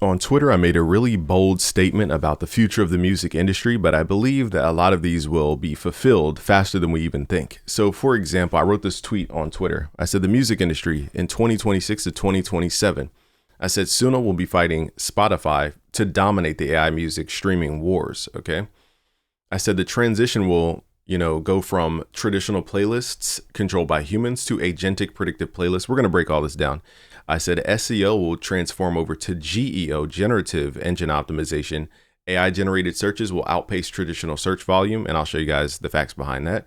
On Twitter, I made a really bold statement about the future of the music industry, but I believe that a lot of these will be fulfilled faster than we even think. So, for example, I wrote this tweet on Twitter. I said the music industry in 2026 to 2027, I said Suno will be fighting Spotify to dominate the AI music streaming wars, okay? I said the transition will, go from traditional playlists controlled by humans to agentic predictive playlists. We're going to break all this down. I said SEO will transform over to GEO, generative engine optimization. AI generated searches will outpace traditional search volume, and I'll show you guys the facts behind that.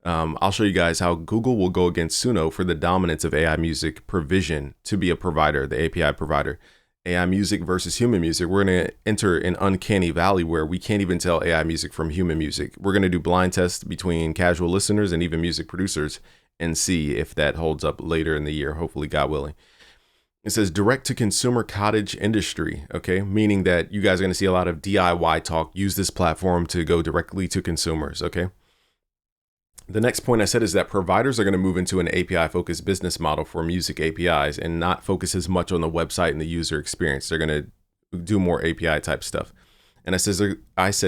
I'll show you guys how Google will go against Suno for the dominance of AI music provision to be a provider, the API provider. AI music versus human music. We're going to enter an uncanny valley where we can't even tell AI music from human music. We're going to do blind tests between casual listeners and even music producers and see if that holds up later in the year, hopefully, God willing. It says direct to consumer cottage industry, okay? Meaning that you guys are going to see a lot of DIY talk, use this platform to go directly to consumers, okay? The next point I said is that providers are going to move into an API-focused business model for music APIs and not focus as much on the website and the user experience. They're going to do more API type stuff. And I said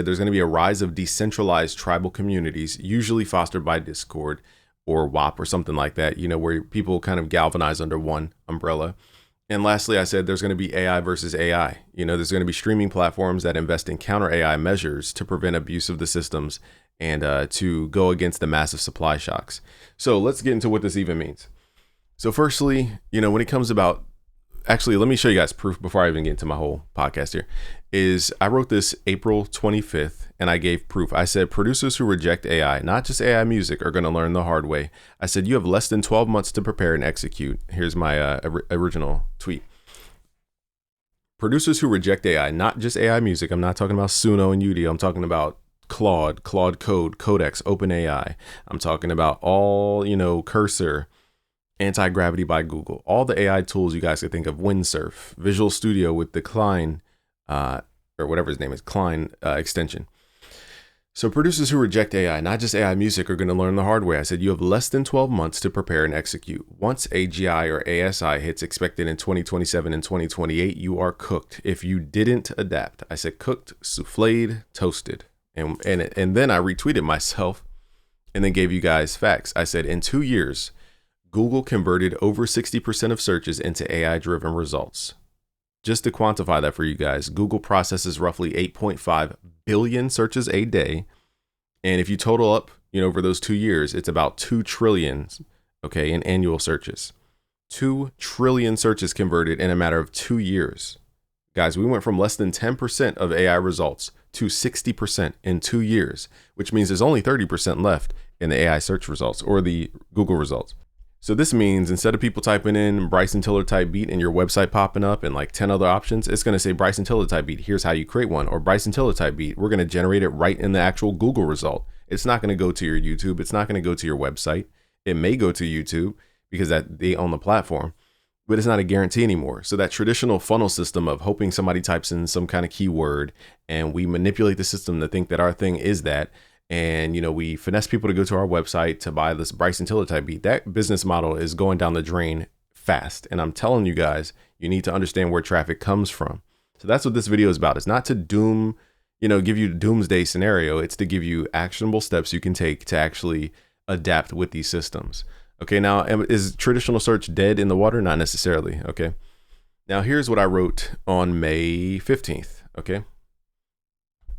there's going to be a rise of decentralized tribal communities, usually fostered by Discord or WAP or something like that, where people kind of galvanize under one umbrella. And lastly, I said there's going to be AI versus AI. There's going to be streaming platforms that invest in counter AI measures to prevent abuse of the systems and to go against the massive supply shocks. So let's get into what this even means. So firstly, when it comes about, actually, let me show you guys proof before I even get into my whole podcast here, is I wrote this April 25th and I gave proof. I said producers who reject AI, not just AI music, are going to learn the hard way. I said you have less than 12 months to prepare and execute. Here's my original tweet. Producers who reject AI, not just AI music. I'm not talking about Suno and Udio. I'm talking about Claude Code, Codex, OpenAI. I'm talking about all, Cursor, Anti-Gravity by Google, all the AI tools you guys could think of, Windsurf, Visual Studio with the Klein, or whatever his name is, Klein extension. So producers who reject AI, not just AI music, are going to learn the hard way. I said you have less than 12 months to prepare and execute. Once AGI or ASI hits expected in 2027 and 2028, you are cooked if you didn't adapt. I said cooked, souffled, toasted. And then I retweeted myself and then gave you guys facts. I said in 2 years, Google converted over 60% of searches into AI-driven results. Just to quantify that for you guys, Google processes roughly 8.5 billion searches a day. And if you total up, over those 2 years, it's about 2 trillion, okay, in annual searches. 2 trillion searches converted in a matter of 2 years. Guys, we went from less than 10% of AI results to 60% in 2 years, which means there's only 30% left in the AI search results or the Google results. So this means instead of people typing in Bryson Tiller type beat and your website popping up and like 10 other options, it's going to say Bryson Tiller type beat. Here's how you create one, or Bryson Tiller type beat. We're going to generate it right in the actual Google result. It's not going to go to your YouTube. It's not going to go to your website. It may go to YouTube because they own the platform, but it's not a guarantee anymore. So that traditional funnel system of hoping somebody types in some kind of keyword and we manipulate the system to think that our thing is that, and we finesse people to go to our website to buy this Bryson Tiller type beat. That business model is going down the drain fast. And I'm telling you guys, you need to understand where traffic comes from. So that's what this video is about. It's not to give you a doomsday scenario. It's to give you actionable steps you can take to actually adapt with these systems. Okay, now is traditional search dead in the water? Not necessarily. Okay, now here's what I wrote on May 15th. Okay.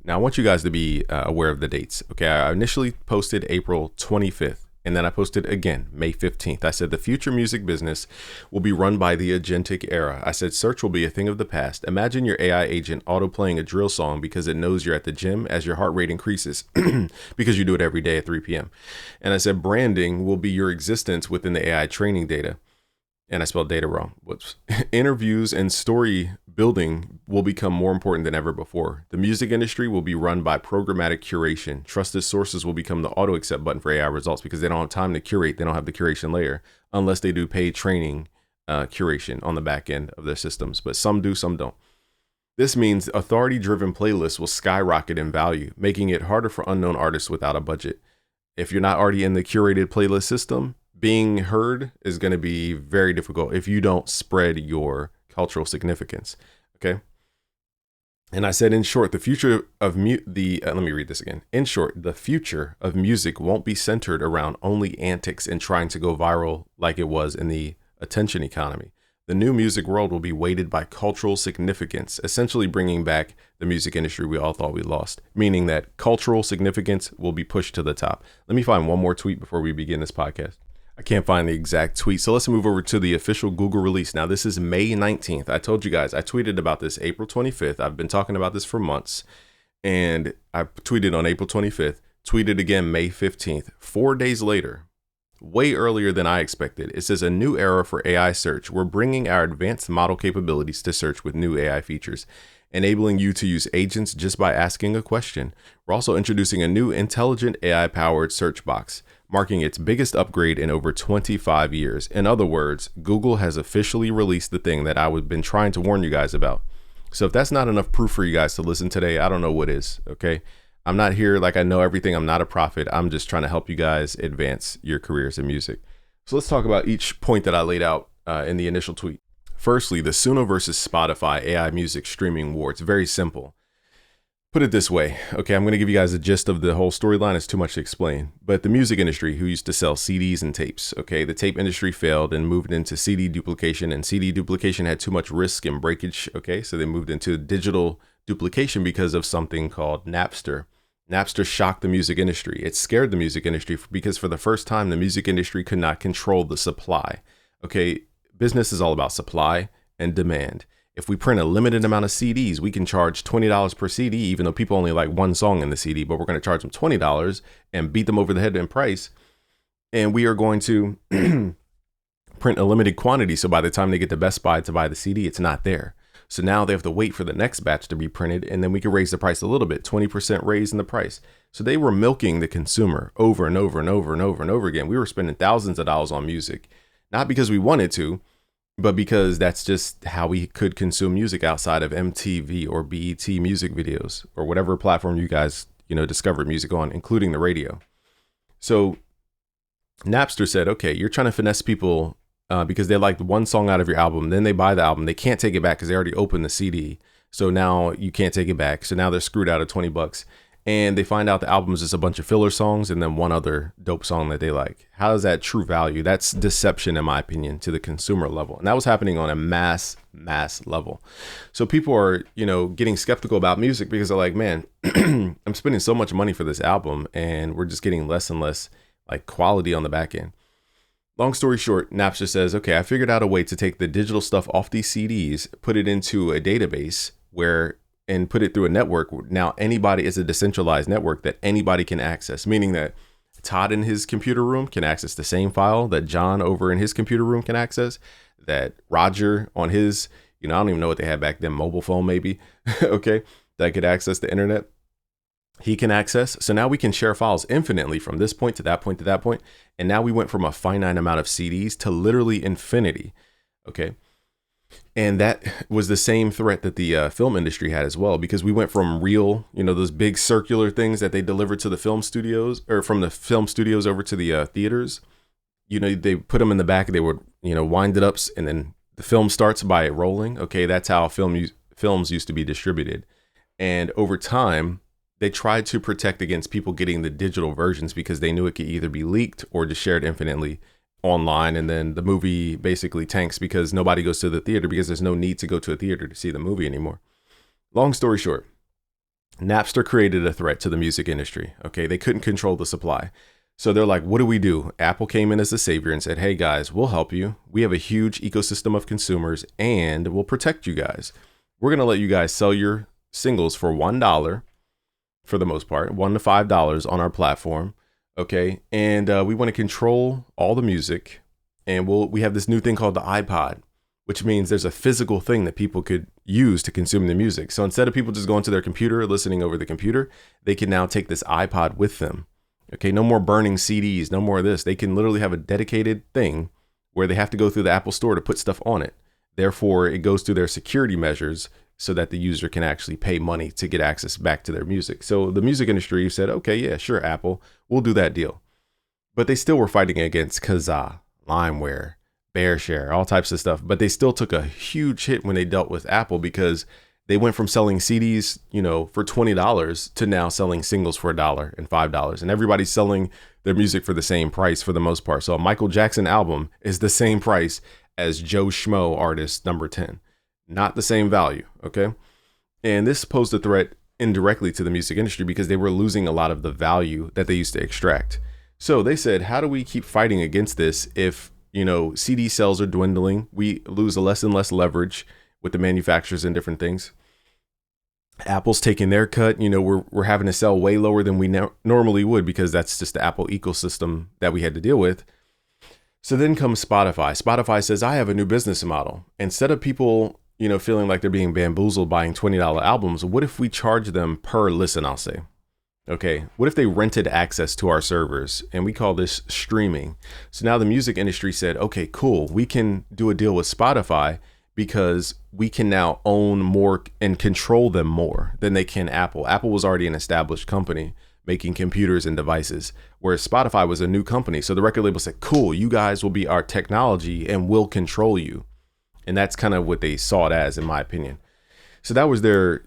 Now, I want you guys to be aware of the dates. Okay, I initially posted April 25th, and then I posted again May 15th. I said the future music business will be run by the agentic era. I said search will be a thing of the past. Imagine your AI agent auto-playing a drill song because it knows you're at the gym as your heart rate increases because you do it every day at 3 p.m. And I said branding will be your existence within the AI training data. And I spelled data wrong. Whoops. Interviews and story building will become more important than ever before. The music industry will be run by programmatic curation. Trusted sources will become the auto accept button for AI results because they don't have time to curate. They don't have the curation layer unless they do paid training curation on the back end of their systems. But some do, some don't. This means authority-driven playlists will skyrocket in value, making it harder for unknown artists without a budget. If you're not already in the curated playlist system, being heard is going to be very difficult if you don't spread your cultural significance. Okay. And I said, in short, the future of let me read this again. In short, the future of music won't be centered around only antics and trying to go viral like it was in the attention economy. The new music world will be weighted by cultural significance, essentially bringing back the music industry we all thought we lost, meaning that cultural significance will be pushed to the top. Let me find one more tweet before we begin this podcast. I can't find the exact tweet. So let's move over to the official Google release. Now, this is May 19th. I told you guys, I tweeted about this April 25th. I've been talking about this for months. And I tweeted on April 25th, tweeted again May 15th. 4 days later, way earlier than I expected. It says a new era for AI search. We're bringing our advanced model capabilities to search with new AI features, enabling you to use agents just by asking a question. We're also introducing a new intelligent AI-powered search box, marking its biggest upgrade in over 25 years. In other words, Google has officially released the thing that I've been trying to warn you guys about. So if that's not enough proof for you guys to listen today, I don't know what is, okay? I'm not here like I know everything. I'm not a prophet. I'm just trying to help you guys advance your careers in music. So let's talk about each point that I laid out in the initial tweet. Firstly, the Suno versus Spotify AI music streaming war. It's very simple. Put it this way. Okay, I'm going to give you guys a gist of the whole storyline. It's too much to explain. But the music industry, who used to sell CDs and tapes, okay, the tape industry failed and moved into CD duplication, and CD duplication had too much risk and breakage. Okay, so they moved into digital duplication because of something called Napster. Napster shocked the music industry. It scared the music industry because for the first time, the music industry could not control the supply. Okay, business is all about supply and demand. If we print a limited amount of CDs, we can charge $20 per CD, even though people only like one song in the CD, but we're going to charge them $20 and beat them over the head in price. And we are going to print a limited quantity. So by the time they get to Best Buy to buy the CD, it's not there. So now they have to wait for the next batch to be printed, and then we can raise the price a little bit, 20% raise in the price. So they were milking the consumer over and over and over and over and over again. We were spending thousands of dollars on music, not because we wanted to, but because that's just how we could consume music outside of MTV or BET music videos or whatever platform you guys, discovered music on, including the radio. So Napster said, okay, you're trying to finesse people because they like one song out of your album. Then they buy the album. They can't take it back because they already opened the CD. So now you can't take it back. So now they're screwed out of $20. And they find out the album is just a bunch of filler songs and then one other dope song that they like. How is that true value? That's deception, in my opinion, to the consumer level. And that was happening on a mass level. So people are, getting skeptical about music because they're like, man, I'm spending so much money for this album and we're just getting less and less like quality on the back end. Long story short, Napster says, okay, I figured out a way to take the digital stuff off these CDs, put it into a database and put it through a network. Now anybody is a decentralized network that anybody can access, meaning that Todd in his computer room can access the same file that John over in his computer room can access, that Roger on his, I don't even know what they had back then, mobile phone maybe, okay, that could access the internet. He can access. So now we can share files infinitely from this point to that point to that point. And now we went from a finite amount of CDs to literally infinity. Okay. And that was the same threat that the film industry had as well, because we went from real, those big circular things that they delivered to the film studios, or from the film studios over to the theaters. They put them in the back. They would, wind it up, and then the film starts by it rolling. Okay, that's how films used to be distributed. And over time, they tried to protect against people getting the digital versions because they knew it could either be leaked or just shared infinitely online, and then the movie basically tanks because nobody goes to the theater because there's no need to go to a theater to see the movie anymore. Long story short, Napster created a threat to the music industry. Okay, they couldn't control the supply. So they're like, what do we do? Apple came in as a savior and said, hey guys, we'll help you. We have a huge ecosystem of consumers and we'll protect you guys. We're going to let you guys sell your singles for $1 for the most part, $1 to $5 on our platform. Okay, and we want to control all the music, and we have this new thing called the iPod, which means there's a physical thing that people could use to consume the music. So instead of people just going to their computer, listening over the computer, they can now take this iPod with them. Okay, no more burning CDs, no more of this. They can literally have a dedicated thing where they have to go through the Apple Store to put stuff on it. Therefore, it goes through their security measures so that the user can actually pay money to get access back to their music. So the music industry said, okay, yeah, sure, Apple, we'll do that deal. But they still were fighting against Kazaa, LimeWare, BearShare, all types of stuff. But they still took a huge hit when they dealt with Apple because They went from selling CDs, for $20 to now selling singles for $1 and $5. And everybody's selling their music for the same price for the most part. So a Michael Jackson album is the same price as Joe Schmo artist number 10. Not the same value, okay? And this posed a threat indirectly to the music industry because they were losing a lot of the value that they used to extract. So they said, how do we keep fighting against this if, CD sales are dwindling? We lose less and less leverage with the manufacturers and different things. Apple's taking their cut. We're having to sell way lower than we normally would because that's just the Apple ecosystem that we had to deal with. So then comes Spotify. Spotify says, I have a new business model. Instead of people, feeling like they're being bamboozled buying $20 albums, what if we charge them per listen, I'll say? Okay, what if they rented access to our servers? And we call this streaming. So now the music industry said, okay, cool. We can do a deal with Spotify because we can now own more and control them more than they can Apple. Apple was already an established company making computers and devices, whereas Spotify was a new company. So the record label said, cool, you guys will be our technology and we'll control you. And that's kind of what they saw it as, in my opinion. So that was their,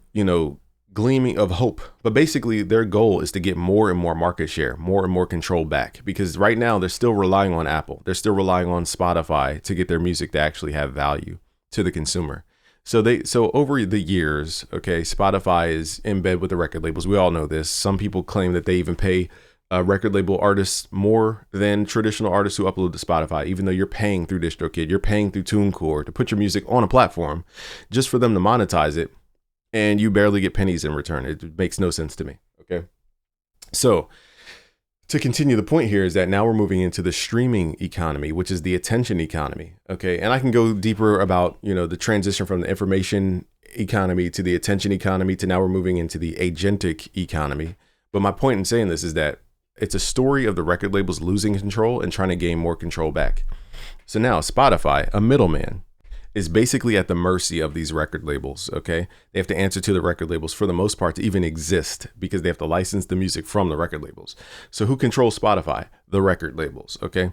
gleaming of hope. But basically their goal is to get more and more market share, more and more control back, because right now they're still relying on Apple. They're still relying on Spotify to get their music to actually have value to the consumer. So over the years, okay, Spotify is in bed with the record labels. We all know this. Some people claim that they even pay record label artists more than traditional artists who upload to Spotify, even though you're paying through DistroKid, you're paying through TuneCore to put your music on a platform just for them to monetize it, and you barely get pennies in return. It makes no sense to me. Okay, so to continue, the point here is that now we're moving into the streaming economy, which is the attention economy. Okay. And I can go deeper about, the transition from the information economy to the attention economy to now we're moving into the agentic economy. But my point in saying this is that it's a story of the record labels losing control and trying to gain more control back. So now Spotify, a middleman, is basically at the mercy of these record labels. Okay. They have to answer to the record labels for the most part to even exist because they have to license the music from the record labels. So who controls Spotify? The record labels. Okay.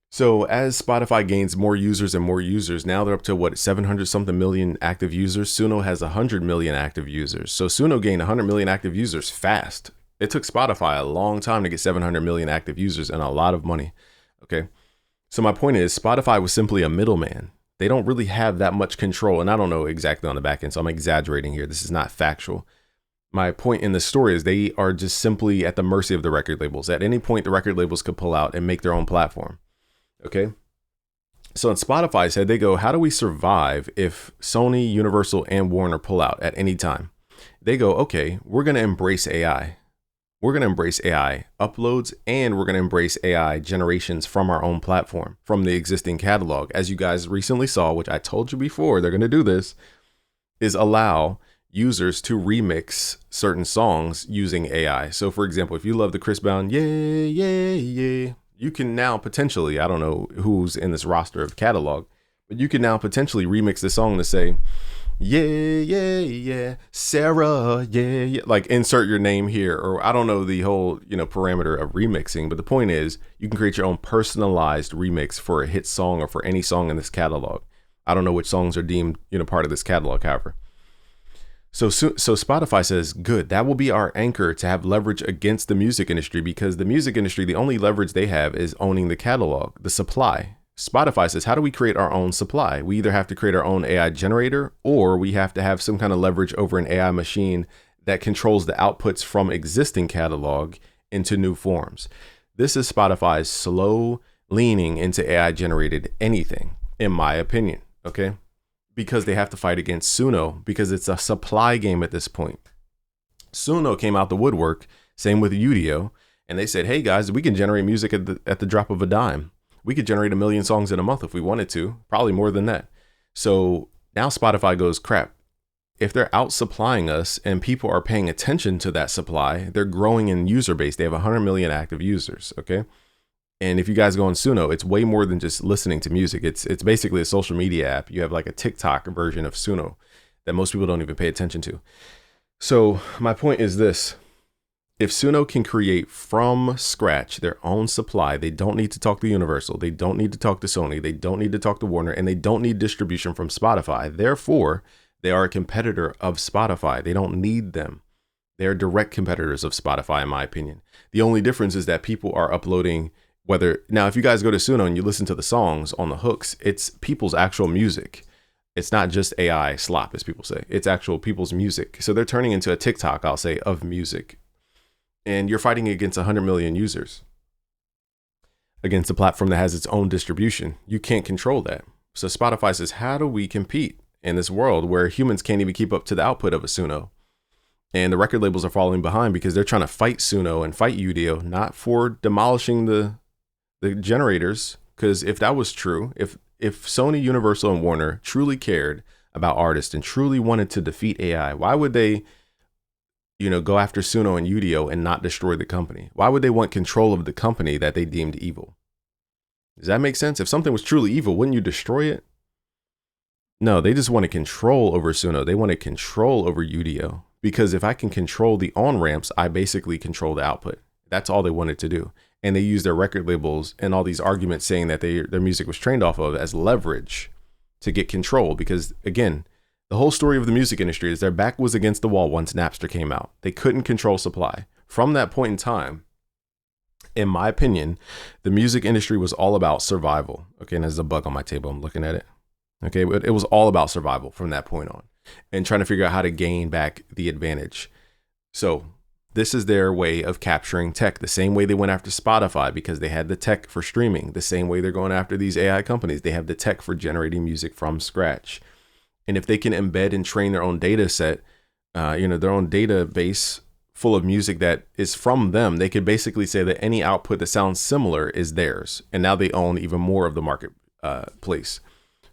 So as Spotify gains more users and more users, now they're up to 700 something million active users. Suno has 100 million active users. So Suno gained 100 million active users fast. It took Spotify a long time to get 700 million active users and a lot of money. Okay. So my point is Spotify was simply a middleman. They don't really have that much control. And I don't know exactly on the back end, so I'm exaggerating here. This is not factual. My point in the story is they are just simply at the mercy of the record labels. At any point, the record labels could pull out and make their own platform. Okay. So on Spotify's head, they go, how do we survive if Sony, Universal, and Warner pull out at any time? They go, okay, we're going to embrace AI. We're going to embrace AI uploads, and we're going to embrace AI generations from our own platform, from the existing catalog. As you guys recently saw, which I told you before, they're going to do this, is allow users to remix certain songs using AI. So for example, if you love the Chris Brown, yeah, yeah, yeah, you can now potentially, I don't know who's in this roster of catalog, but you can now potentially remix the song to say, yeah, yeah, yeah, Sarah, yeah, yeah, like insert your name here, or I don't know the whole, parameter of remixing, but the point is you can create your own personalized remix for a hit song or for any song in this catalog. I don't know which songs are deemed, part of this catalog, however. So Spotify says, good, that will be our anchor to have leverage against the music industry, because the music industry, the only leverage they have is owning the catalog, the supply. Spotify says, how do we create our own supply? We either have to create our own AI generator, or we have to have some kind of leverage over an AI machine that controls the outputs from existing catalog into new forms. This is Spotify's slow leaning into AI generated anything, in my opinion. Okay. Because they have to fight against Suno, because it's a supply game at this point. Suno came out the woodwork, same with Udio, and they said, hey guys, we can generate music at the drop of a dime. We could generate 1 million songs in a month if we wanted to, probably more than that. So now Spotify goes, crap, if they're out supplying us and people are paying attention to that supply, they're growing in user base. They have 100 million active users. Okay. And if you guys go on Suno, it's way more than just listening to music. It's basically a social media app. You have like a TikTok version of Suno that most people don't even pay attention to. So my point is this. If Suno can create from scratch their own supply, they don't need to talk to Universal. They don't need to talk to Sony. They don't need to talk to Warner, and they don't need distribution from Spotify. Therefore, They are a competitor of Spotify. They don't need them. They're direct competitors of Spotify, in my opinion. The only difference is that people are uploading, now, if you guys go to Suno and you listen to the songs on the hooks, it's people's actual music. It's not just AI slop, as people say. It's actual people's music. So they're turning into a TikTok, I'll say, of music. And you're fighting against 100 million users, against a platform that has its own distribution. You can't control that. So Spotify says, how do we compete in this world where humans can't even keep up to the output of a Suno? And the record labels are falling behind because they're trying to fight Suno and fight Udio, not for demolishing the generators. Because if that was true, if Sony, Universal, and Warner truly cared about artists and truly wanted to defeat AI, why would they, go after Suno and Udio and not destroy the company? Why would they want control of the company that they deemed evil? Does that make sense? If something was truly evil, wouldn't you destroy it? No, they just want control over Suno. They want control over Udio. Because if I can control the on-ramps, I basically control the output. That's all they wanted to do. And they use their record labels and all these arguments saying that their music was trained off of as leverage to get control. Because again, the whole story of the music industry is their back was against the wall once Napster came out. They couldn't control supply. From that point in time, in my opinion, the music industry was all about survival. Okay, and there's a bug on my table. I'm looking at it. Okay, but it was all about survival from that point on and trying to figure out how to gain back the advantage. So this is their way of capturing tech, the same way they went after Spotify because they had the tech for streaming, the same way they're going after these AI companies. They have the tech for generating music from scratch. And if they can embed and train their own data set, their own database full of music that is from them, they could basically say that any output that sounds similar is theirs. And now they own even more of the market place.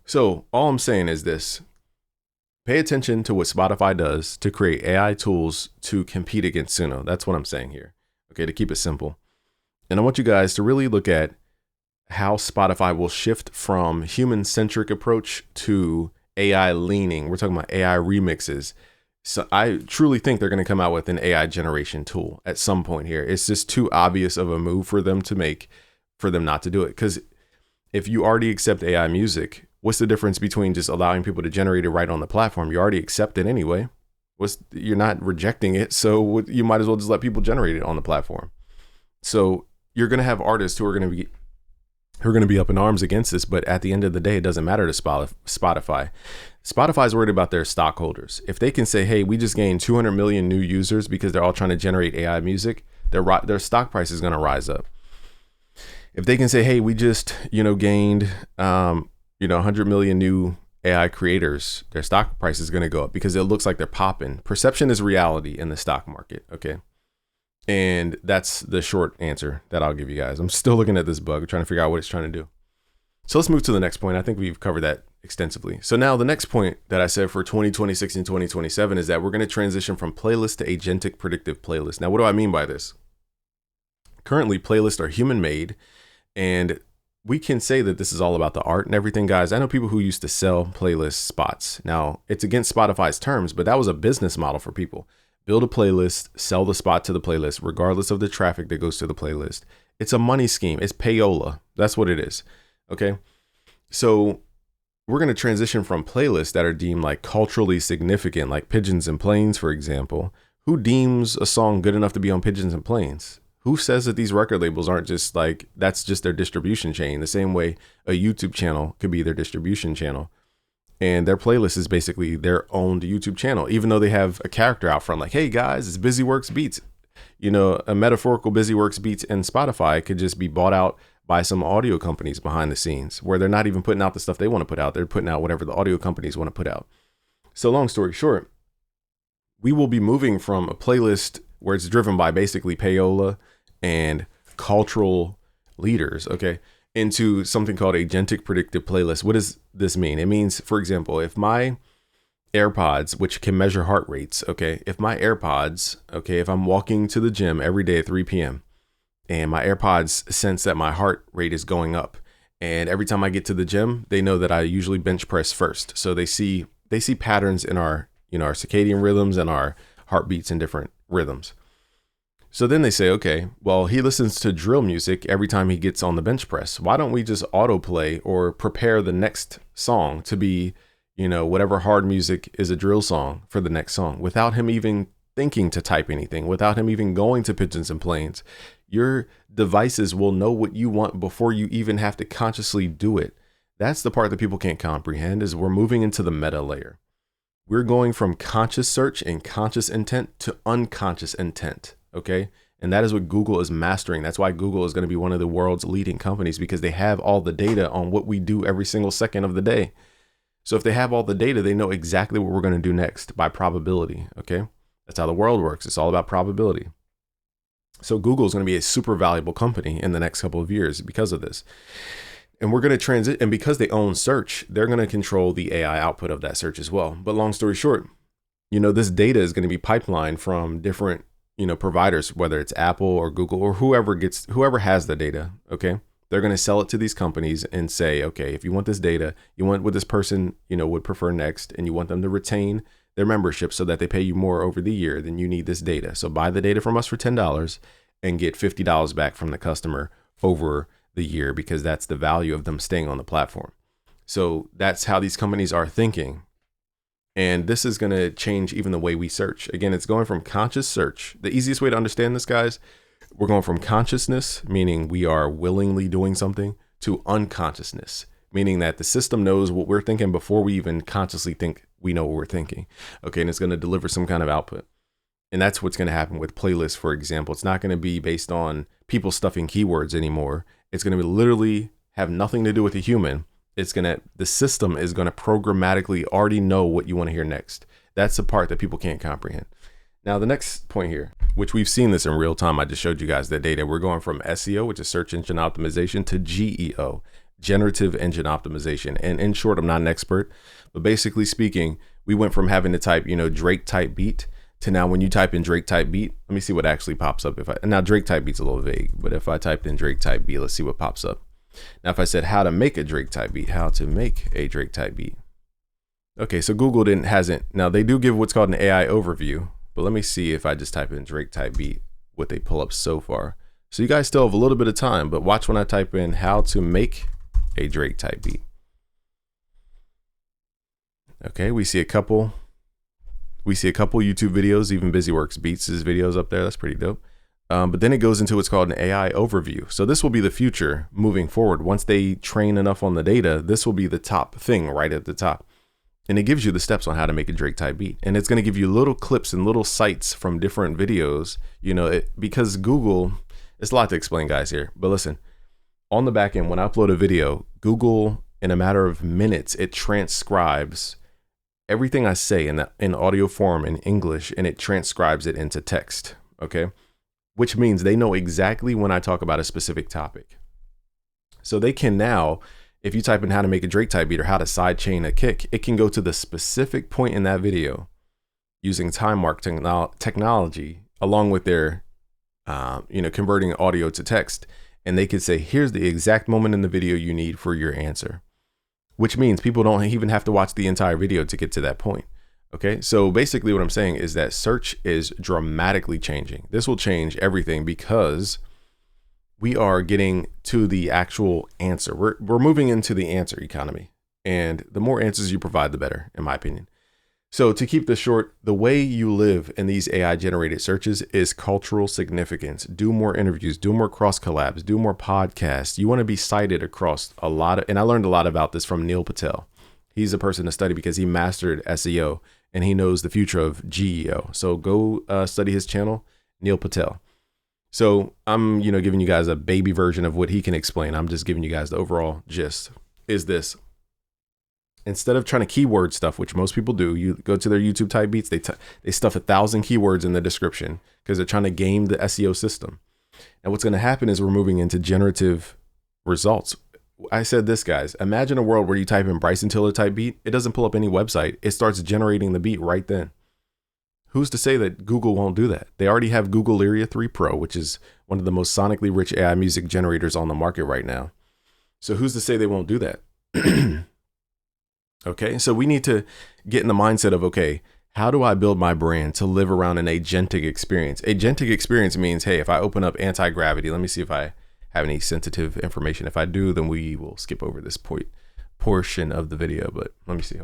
So all I'm saying is this. Pay attention to what Spotify does to create AI tools to compete against Suno. That's what I'm saying here. Okay, to keep it simple. And I want you guys to really look at how Spotify will shift from human-centric approach to AI leaning. We're talking about AI remixes. So I truly think they're going to come out with an AI generation tool at some point here. It's just too obvious of a move for them to make, for them not to do it. Because if you already accept AI music, what's the difference between just allowing people to generate it right on the platform? You already accept it anyway. You're not rejecting it, so you might as well just let people generate it on the platform. So you're going to have artists who are going to be up in arms against this, but at the end of the day, it doesn't matter to Spotify. Spotify's worried about their stockholders. If they can say, hey, we just gained 200 million new users because they're all trying to generate AI music, their stock price is going to rise up. If they can say, hey, we just, gained 100 million new AI creators, their stock price is going to go up because it looks like they're popping. Perception is reality in the stock market. Okay. And that's the short answer that I'll give you guys. I'm still looking at this bug, trying to figure out what it's trying to do. So let's move to the next point. I think we've covered that extensively. So now the next point that I said for 2026 and 2027 is that we're going to transition from playlist to agentic predictive playlist. Now, what do I mean by this? Currently, playlists are human made, and we can say that this is all about the art and everything, guys. I know people who used to sell playlist spots. Now, it's against Spotify's terms, but that was a business model for people. Build a playlist, sell the spot to the playlist, regardless of the traffic that goes to the playlist. It's a money scheme. It's payola. That's what it is. Okay. So we're going to transition from playlists that are deemed like culturally significant, like Pigeons and Planes, for example. Who deems a song good enough to be on Pigeons and Planes? Who says that these record labels aren't just like, that's just their distribution chain? The same way a YouTube channel could be their distribution channel. And their playlist is basically their own YouTube channel, even though they have a character out front like, hey guys, it's BusyWorks Beats. A metaphorical BusyWorks Beats and Spotify could just be bought out by some audio companies behind the scenes where they're not even putting out the stuff they want to put out. They're putting out whatever the audio companies want to put out. So long story short, we will be moving from a playlist where it's driven by basically payola and cultural leaders, okay, into something called agentic predictive playlist. What does this mean? It means, for example, if my AirPods, which can measure heart rates, okay, if I'm walking to the gym every day at 3 p.m. and my AirPods sense that my heart rate is going up, and every time I get to the gym, they know that I usually bench press first. So they see patterns in our circadian rhythms and our heartbeats and different rhythms. So then they say, okay, well, he listens to drill music every time he gets on the bench press. Why don't we just autoplay or prepare the next song to be, whatever hard music is a drill song for the next song without him even thinking to type anything, without him even going to pigeons and planes. Your devices will know what you want before you even have to consciously do it. That's the part that people can't comprehend, is we're moving into the meta layer. We're going from conscious search and conscious intent to unconscious intent. Okay. And that is what Google is mastering. That's why Google is going to be one of the world's leading companies, because they have all the data on what we do every single second of the day. So if they have all the data, they know exactly what we're going to do next by probability. Okay. That's how the world works. It's all about probability. So Google is going to be a super valuable company in the next couple of years because of this. And we're going to transit. And because they own search, they're going to control the AI output of that search as well. But long story short, this data is going to be pipelined from different, providers, whether it's Apple or Google or whoever has the data. Okay. They're going to sell it to these companies and say, okay, if you want this data, you want what this person, would prefer next, and you want them to retain their membership so that they pay you more over the year, then you need this data. So buy the data from us for $10 and get $50 back from the customer over the year, because that's the value of them staying on the platform. So that's how these companies are thinking. And this is going to change even the way we search. Again, it's going from conscious search. The easiest way to understand this, guys, we're going from consciousness, meaning we are willingly doing something, to unconsciousness, meaning that the system knows what we're thinking before we even consciously think we know what we're thinking. Okay. And it's going to deliver some kind of output. And that's what's going to happen with playlists, for example. It's not going to be based on people stuffing keywords anymore. It's going to literally have nothing to do with a human. The system is going to programmatically already know what you want to hear next. That's the part that people can't comprehend. Now, the next point here, which we've seen this in real time, I just showed you guys the data. We're going from SEO, which is search engine optimization, to GEO, generative engine optimization. And in short, I'm not an expert, but basically speaking, we went from having to type, Drake type beat to now when you type in Drake type beat, let me see what actually pops up. Now Drake type beat's a little vague, but if I typed in Drake type beat, let's see what pops up. Now, if I said how to make a Drake type beat, Okay, so Google hasn't. Now they do give what's called an AI overview, but let me see if I just type in Drake type beat, what they pull up so far. So you guys still have a little bit of time, but watch when I type in how to make a Drake type beat. Okay, we see a couple YouTube videos, even BusyWorks Beats' videos up there. That's pretty dope. But then it goes into what's called an AI overview. So this will be the future moving forward. Once they train enough on the data, this will be the top thing right at the top. And it gives you the steps on how to make a Drake type beat. And it's going to give you little clips and little sites from different videos, because Google, it's a lot to explain, guys, here. But listen, on the back end, when I upload a video, Google, in a matter of minutes, it transcribes everything I say in audio form in English, and it transcribes it into text. Okay. Which means they know exactly when I talk about a specific topic. So they can now, if you type in how to make a Drake type beat or how to sidechain a kick, it can go to the specific point in that video using time mark technology, along with their, converting audio to text. And they could say, here's the exact moment in the video you need for your answer, which means people don't even have to watch the entire video to get to that point. Okay, so basically what I'm saying is that search is dramatically changing. This will change everything because we are getting to the actual answer. We're moving into the answer economy, and the more answers you provide, the better, in my opinion. So to keep this short, the way you live in these AI generated searches is cultural significance. Do more interviews, do more cross collabs, do more podcasts. You want to be cited across a lot of, and I learned a lot about this from Neil Patel. He's a person to study because he mastered SEO and he knows the future of GEO. So go study his channel, Neil Patel. So I'm, giving you guys a baby version of what he can explain. I'm just giving you guys the overall gist. Is this, instead of trying to keyword stuff, which most people do, you go to their YouTube type beats, they stuff 1,000 keywords in the description because they're trying to game the SEO system. And what's going to happen is we're moving into generative results. I said this, guys, imagine a world where you type in Bryson Tiller type beat. It doesn't pull up any website. It starts generating the beat right then. Who's to say that Google won't do that? They already have Google Lyria 3 Pro, which is one of the most sonically rich AI music generators on the market right now. So who's to say they won't do that? Okay, so we need to get in the mindset of, okay, how do I build my brand to live around an agentic experience? Agentic experience means, hey, if I open up anti-gravity, let me see if I have any sensitive information. If I do, then we will skip over this portion of the video, but let me see.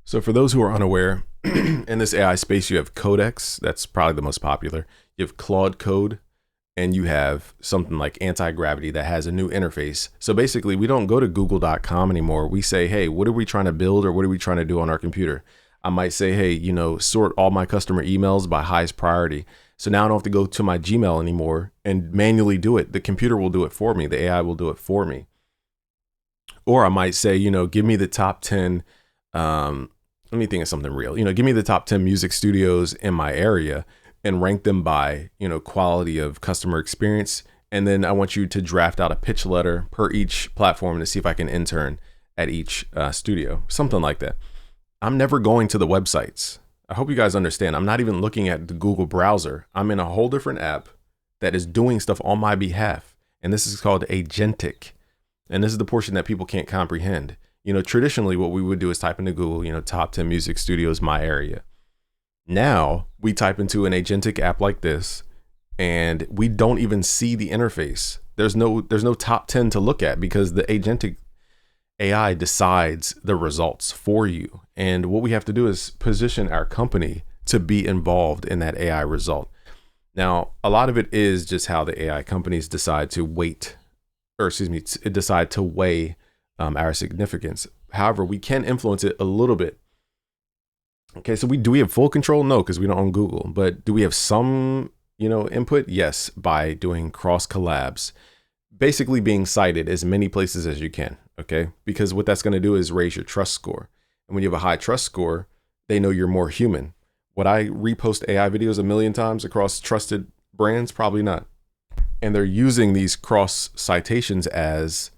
So for those who are unaware, in this AI space, you have Codex. That's probably the most popular. You have Claude Code, and you have something like Anti-Gravity that has a new interface. So basically, we don't go to google.com anymore. We say, hey, what are we trying to build, or what are we trying to do on our computer? I might say, hey, sort all my customer emails by highest priority. So now I don't have to go to my Gmail anymore and manually do it. The computer will do it for me. The AI will do it for me. Or I might say, give me the top 10, let me think of something real. Give me the top 10 music studios in my area and rank them by, quality of customer experience. And then I want you to draft out a pitch letter per each platform to see if I can intern at each studio, something like that. I'm never going to the websites. I hope you guys understand. I'm not even looking at the Google browser. I'm in a whole different app that is doing stuff on my behalf. And this is called agentic. And this is the portion that people can't comprehend. Traditionally what we would do is type into Google, top 10 music studios, my area. Now we type into an agentic app like this, and we don't even see the interface. There's no top 10 to look at because the agentic AI decides the results for you. And what we have to do is position our company to be involved in that AI result. Now, a lot of it is just how the AI companies decide to decide to weigh our significance. However, we can influence it a little bit. Okay, so do we have full control? No, because we don't own Google. But do we have some, input? Yes, by doing cross collabs, basically being cited as many places as you can. Okay, because what that's going to do is raise your trust score. And when you have a high trust score, they know you're more human. Would I repost AI videos a million times across trusted brands? Probably not. And they're using these cross citations as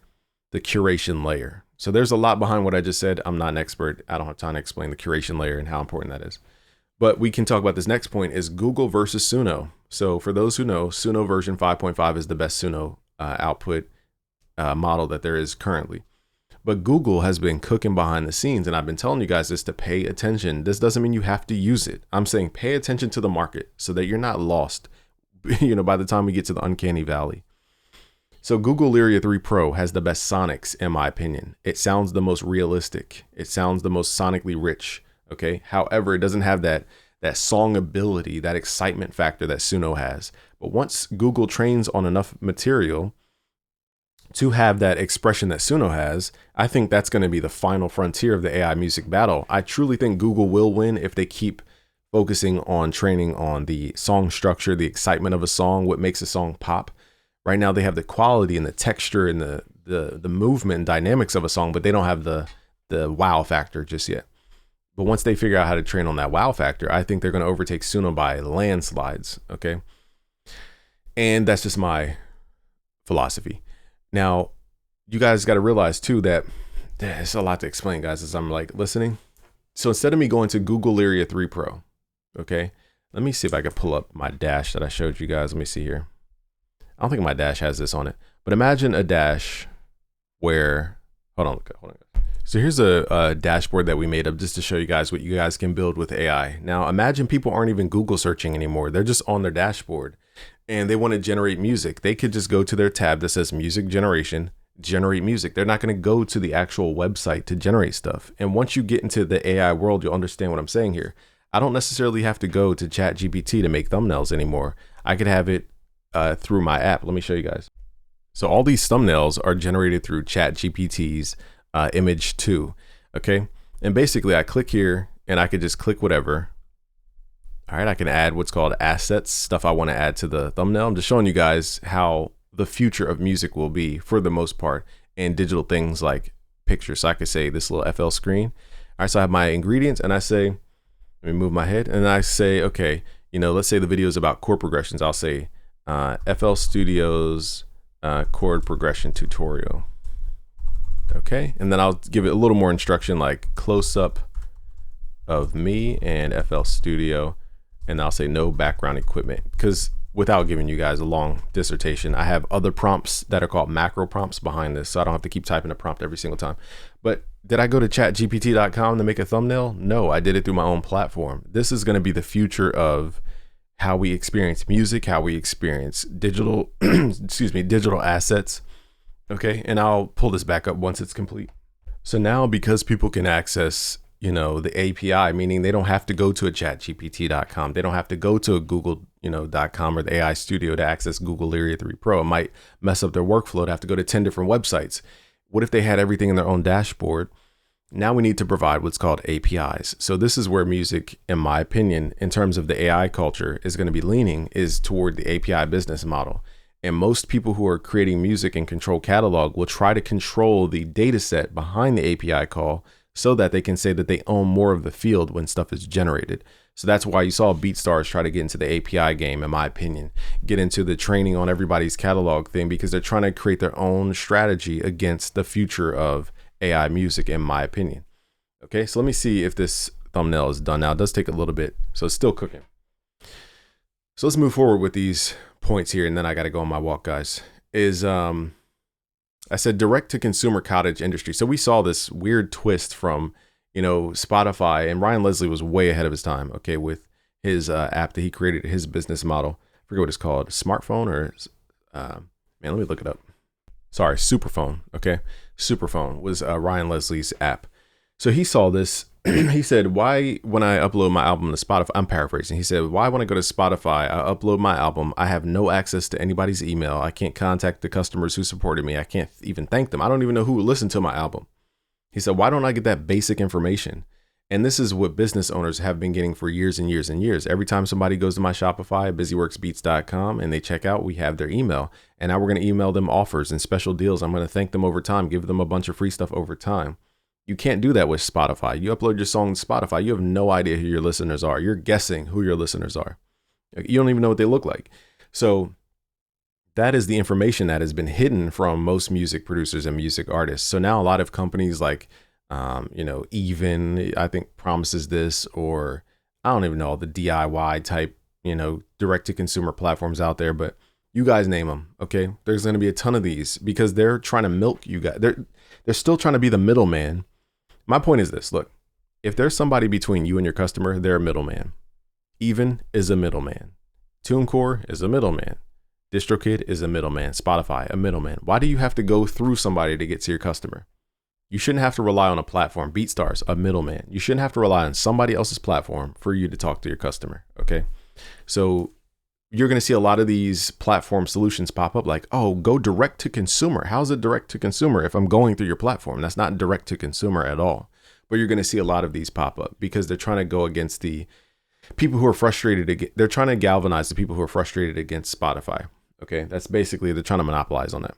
the curation layer. So there's a lot behind what I just said. I'm not an expert. I don't have time to explain the curation layer and how important that is. But we can talk about this next point is Google versus Suno. So for those who know, Suno version 5.5 is the best Suno output model that there is currently. But Google has been cooking behind the scenes, and I've been telling you guys this to pay attention. This doesn't mean you have to use it. I'm saying pay attention to the market so that you're not lost, by the time we get to the uncanny valley. So Google Lyria 3 Pro has the best sonics, in my opinion. It sounds the most realistic. It sounds the most sonically rich. Okay. However, it doesn't have that song ability, that excitement factor that Suno has. But once Google trains on enough material to have that expression that Suno has, I think that's going to be the final frontier of the AI music battle. I truly think Google will win if they keep focusing on training on the song structure, the excitement of a song, what makes a song pop. Right now they have the quality and the texture and the movement and dynamics of a song, but they don't have the wow factor just yet. But once they figure out how to train on that wow factor, I think they're going to overtake Suno by landslides. Okay. And that's just my philosophy. Now, you guys got to realize too that there's a lot to explain, guys, as I'm like listening. So instead of me going to Google Lyria 3 Pro, okay, let me see if I can pull up my dash that I showed you guys. Let me see here. I don't think my dash has this on it, but imagine a dash where, hold on. So here's a dashboard that we made up just to show you guys what you guys can build with AI. Now imagine people aren't even Google searching anymore. They're just on their dashboard and they want to generate music. They could just go to their tab that says music generation, generate music. They're not going to go to the actual website to generate stuff. And once you get into the AI world, you'll understand what I'm saying here. I don't necessarily have to go to ChatGPT to make thumbnails anymore. I could have it through my app. Let me show you guys. So all these thumbnails are generated through ChatGPT's image 2. Okay. And basically I click here and I could just click whatever. All right. I can add what's called assets, stuff I want to add to the thumbnail. I'm just showing you guys how the future of music will be for the most part, and digital things like pictures. So I could say this little FL screen. All right. So I have my ingredients and I say, let me move my head and I say, okay, let's say the video is about chord progressions. I'll say FL Studios chord progression tutorial. Okay, and then I'll give it a little more instruction like close up of me and FL Studio, and I'll say no background equipment, because without giving you guys a long dissertation, I have other prompts that are called macro prompts behind this, so I don't have to keep typing a prompt every single time. But did I go to chatgpt.com to make a thumbnail? No, I did it through my own platform. This is going to be the future of how we experience music, how we experience digital, digital assets. Okay, and I'll pull this back up once it's complete. So now, because people can access the API, meaning they don't have to go to a chatgpt.com. They don't have to go to a Google, .com or the AI Studio to access Google Lyria 3 Pro. It might mess up their workflow to have to go to 10 different websites. What if they had everything in their own dashboard? Now we need to provide what's called APIs. So this is where music, in my opinion, in terms of the AI culture, is going to be leaning, is toward the API business model. And most people who are creating music and control catalog will try to control the data set behind the API call so that they can say that they own more of the field when stuff is generated. So that's why you saw BeatStars try to get into the API game, in my opinion, get into the training on everybody's catalog thing, because they're trying to create their own strategy against the future of AI music, in my opinion. Okay, so let me see if this thumbnail is done now. It does take a little bit, so it's still cooking. So let's move forward with these points here, and then I got to go on my walk, guys. I said direct to consumer cottage industry. So we saw this weird twist from, Spotify, and Ryan Leslie was way ahead of his time, okay, with his app that he created, his business model. I forget what it's called, smartphone or, let me look it up. Sorry, Superphone, okay? Superphone was Ryan Leslie's app. So he saw this. He said, why, when I upload my album to Spotify, I'm paraphrasing. He said, why, when I go to Spotify, I upload my album, I have no access to anybody's email. I can't contact the customers who supported me. I can't even thank them. I don't even know who listened to my album. He said, why don't I get that basic information? And this is what business owners have been getting for years and years and years. Every time somebody goes to my Shopify, busyworksbeats.com, and they check out, we have their email. And now we're going to email them offers and special deals. I'm going to thank them over time, give them a bunch of free stuff over time. You can't do that with Spotify. You upload your song to Spotify, you have no idea who your listeners are. You're guessing who your listeners are. You don't even know what they look like. So that is the information that has been hidden from most music producers and music artists. So now a lot of companies like, Even, I think, promises this, or I don't even know, the DIY type, direct to consumer platforms out there, but you guys name them. Okay. There's going to be a ton of these because they're trying to milk you guys. They're still trying to be the middleman. My point is this, look, if there's somebody between you and your customer, they're a middleman. Even is a middleman. TuneCore is a middleman. DistroKid is a middleman. Spotify, a middleman. Why do you have to go through somebody to get to your customer? You shouldn't have to rely on a platform. BeatStars, a middleman. You shouldn't have to rely on somebody else's platform for you to talk to your customer. Okay. So you're going to see a lot of these platform solutions pop up like, oh, go direct to consumer. How's it direct to consumer if I'm going through your platform? That's not direct to consumer at all. But you're going to see a lot of these pop up because they're trying to go against the people who are frustrated. They're trying to galvanize the people who are frustrated against Spotify. Okay. That's basically, they're trying to monopolize on that.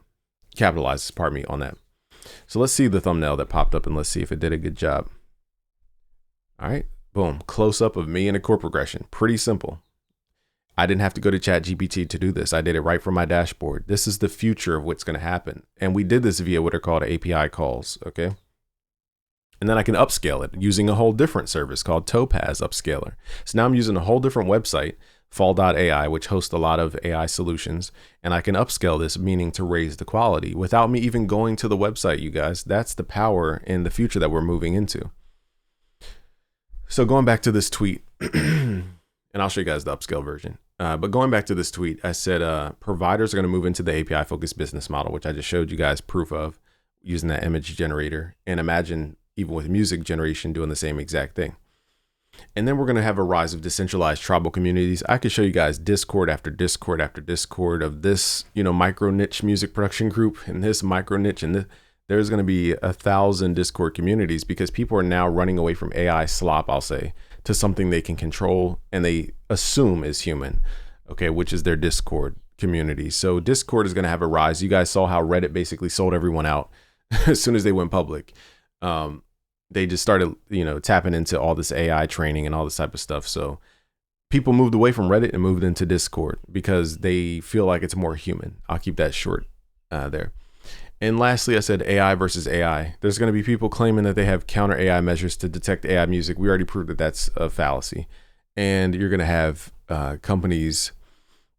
Capitalize, pardon me, on that. So let's see the thumbnail that popped up and let's see if it did a good job. All right. Boom. Close up of me in a chord progression. Pretty simple. I didn't have to go to ChatGPT to do this. I did it right from my dashboard. This is the future of what's going to happen. And we did this via what are called API calls. Okay. And then I can upscale it using a whole different service called Topaz Upscaler. So now I'm using a whole different website, fall.ai, which hosts a lot of AI solutions. And I can upscale this, meaning to raise the quality without me even going to the website, you guys. That's the power in the future that we're moving into. So going back to this tweet, and I'll show you guys the upscale version. But going back to this tweet, I said providers are going to move into the API focused business model, which I just showed you guys proof of using that image generator. And imagine even with music generation doing the same exact thing. And then we're going to have a rise of decentralized tribal communities. I could show you guys Discord after Discord after Discord of this, micro niche music production group and this micro niche. And there's going to be 1,000 Discord communities because people are now running away from AI slop, I'll say, to something they can control and they assume is human, okay, which is their Discord community. So Discord is going to have a rise. You guys saw how Reddit basically sold everyone out as soon as they went public. They just started, tapping into all this AI training and all this type of stuff. So people moved away from Reddit and moved into Discord because they feel like it's more human. I'll keep that short there. And lastly, I said AI versus AI. There's going to be people claiming that they have counter AI measures to detect AI music. We already proved that that's a fallacy. And you're going to have companies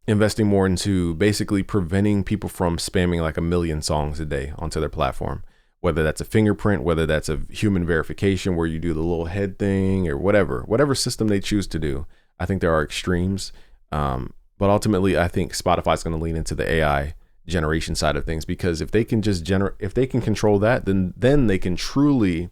investing more into basically preventing people from spamming like 1 million songs a day onto their platform, whether that's a fingerprint, whether that's a human verification where you do the little head thing or whatever system they choose to do. I think there are extremes. But ultimately, I think Spotify's going to lean into the AI generation side of things, because if they can just if they can control that, then they can truly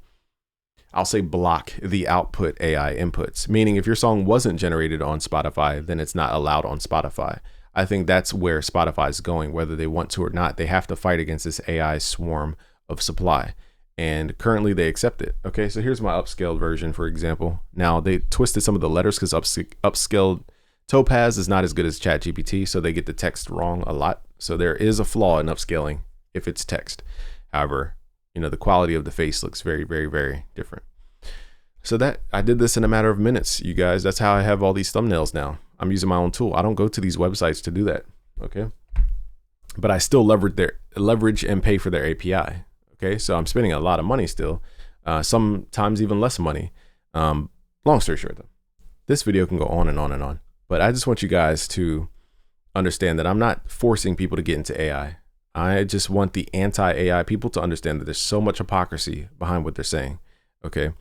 I'll say block the output AI inputs, meaning if your song wasn't generated on Spotify, then it's not allowed on Spotify. I think that's where Spotify is going, whether they want to or not. They have to fight against this AI swarm of supply. And currently they accept it. Okay, so here's my upscaled version, for example. Now they twisted some of the letters because upscaled Topaz is not as good as ChatGPT, so they get the text wrong a lot. So there is a flaw in upscaling if it's text. However, the quality of the face looks very, very, very different. So that I did this in a matter of minutes, you guys. That's how I have all these thumbnails now. I'm using my own tool. I don't go to these websites to do that. Okay. But I still leverage and pay for their API. Okay. So I'm spending a lot of money still, sometimes even less money. Long story short though, this video can go on and on and on, but I just want you guys to understand that I'm not forcing people to get into AI. I just want the anti-AI people to understand that there's so much hypocrisy behind what they're saying. Okay.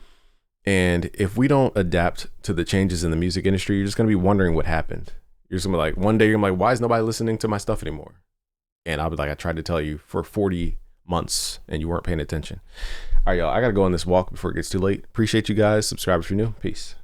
And if we don't adapt to the changes in the music industry, you're just going to be wondering what happened. You're just going to be like, one day you're like, why is nobody listening to my stuff anymore? And I'll be like, I tried to tell you for 40 months and you weren't paying attention. All right, y'all, I got to go on this walk before it gets too late. Appreciate you guys. Subscribe if you're new. Peace.